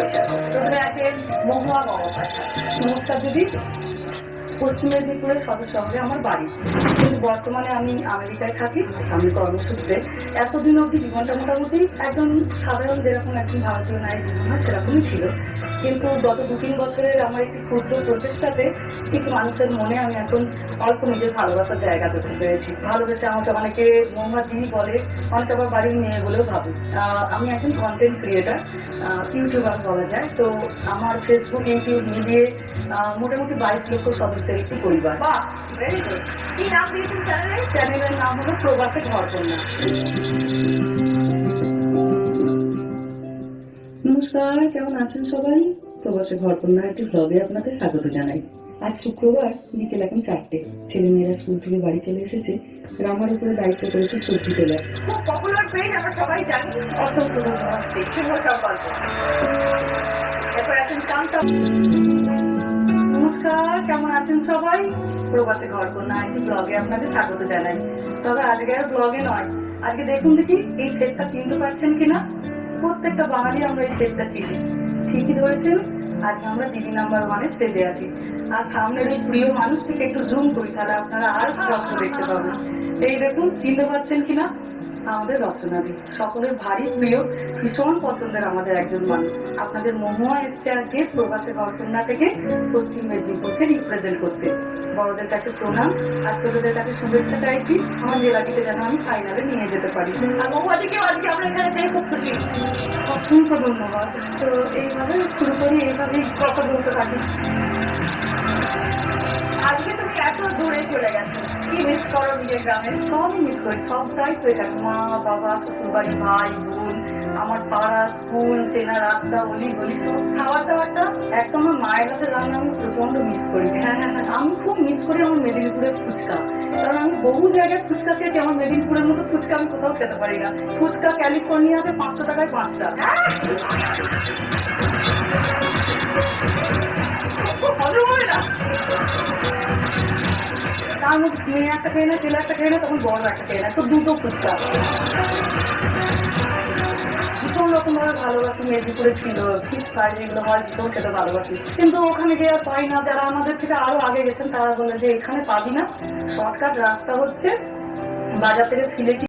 বৈশাখ। প্রথমে আছেন মহুয়া গঙ্গোপাধ্যায়। নমস্কার দিদি। পশ্চিম মেদিনীপুরের সদর শহরে আমার বাড়ি, কিন্তু বর্তমানে আমি আমেরিকায় থাকি স্বামী কর্মসূত্রে। এতদিন অব্দি জীবনটা মোটামুটি একজন সাধারণ যেরকম একজন ভারতীয় নারীর জীবন হয় সেরকমই ছিল, কিন্তু গত 2-3 বছরের আমার একটি ক্ষুদ্র প্রচেষ্টাতে কিছু মানুষের মনে আমি এখন অল্প নিজের ভালোবাসার জায়গা করতে পেরেছি। ভালোবেসে আমাকে অনেকে মহুয়া দিদি বলে, অনেকে আবার বাড়ির মেয়ে বলেও ভাবে। আমি একজন কন্টেন্ট ক্রিয়েটার, ইউটিউবার বলা যায়। তো আমার ফেসবুক ইউটিউব মিলিয়ে মোটামুটি 22 লক্ষ সদস্যের একটি পরিবার। বাহ, ভেরি গুড। কি নাম দিয়েছেন চ্যানেলের? চ্যানেলের নাম হলো প্রবাসে ঘরকন্যা। নমস্কার, কেমন আছেন সবাই? প্রবাসে ঘরকন্যা একটি ব্লগে আপনাদের স্বাগত জানাই। আজ শুক্রবার বিকেল এখন 4টে। ছেলেমেয়েরা স্কুল থেকে বাড়ি চলে এসেছে। আমার উপরে দায়িত্ব করেছে সবজি তোলা। খুব পপুলার পেজ, আমরা সবাই জানি। অসংখ্য ধন্যবাদ। শুভ সকাল। এরপর আছেন কান্তা। নমস্কার, কেমন আছেন সবাই? প্রবাসে ঘরকন্যা একটি ব্লগে আপনাদের স্বাগত জানাই। তবে আজকে আর ব্লগে নয়, আজকে দেখুন দেখি এই সেটটা চিনতে পারছেন কিনা। প্রত্যেকটা বাঙালি আমরা এই সেটটা চিনি। ঠিকই ধরেছেন, আজকে আমরা দিদি নাম্বার 1-এ স্টেজে আছি। আর সামনের এই প্রিয় মানুষটিকে একটু জুম করি, তাহলে আপনারা আরো স্পষ্ট দেখতে পাবেন। এই দেখুন, চিনতে পারছেন কিনা? আমাদের রচনাদি, সকলের ভারী প্রিয়, ভীষণ পছন্দের আমাদের একজন মানুষ। আপনাদের মহুয়া এসছে আজকে প্রবাসে ঘরকন্যা থেকে পশ্চিম মেদিনীপুরকে রিপ্রেজেন্ট করতে। বড়দের কাছে প্রণাম আর ছোটদের কাছে শুভেচ্ছা চাইছি, আমার জেলাটিকে যেন আমি ফাইনালে নিয়ে যেতে পারি। আর মহুয়াদিকেও আজকে আমরা এখানে পেয়ে খুব খুশি। অসংখ্য ধন্যবাদ। তো এইভাবে শুরু করি, এইভাবেই কথা বলতে থাকি। আজকে তুমি এত দূরে চলে গেছো, কি মিস করো নিজের গ্রামে? সবই মিস করি, সবটাই তো এটা। মা বাবা, শ্বশুর বাড়ি, ভাই বোন, আমার পাড়া, স্কুল, চেনা রাস্তা, অলি গলি, সব। খাবার দাবারটা একদম আমার মায়ের হাতের রান্না আমি প্রচন্ড মিস করি। হ্যাঁ, আমি খুব মিস করি আমার মেদিনীপুরের ফুচকা। কারণ আমি বহু জায়গায় ফুচকা খেয়েছি, আমার মেদিনীপুরের মতো ফুচকা আমি কোথাও খেতে পারি না। ফুচকা ক্যালিফোর্নিয়াতে 500 টাকায় 5টা। হজম হবে না। তার মধ্যে মেয়ে একটা খেয়ে না, ছেলে একটা খেয়ে না, তখন বড় একটা খেয়ে না, তো দুটো ফুচকা। ভীষণ রকম ভাবে ভালোবাসি। মেদিনীপুরে ছিল ফিশ ফ্রাই যেগুলো হয়, ভীষণ খেতে ভালোবাসি, কিন্তু ওখানে গিয়ে আর পাই না। যারা আমাদের থেকে আরো আগে গেছেন তারা বলে যে এখানে পাবি না, শর্টকাট রাস্তা হচ্ছে বাজার থেকে ফিলে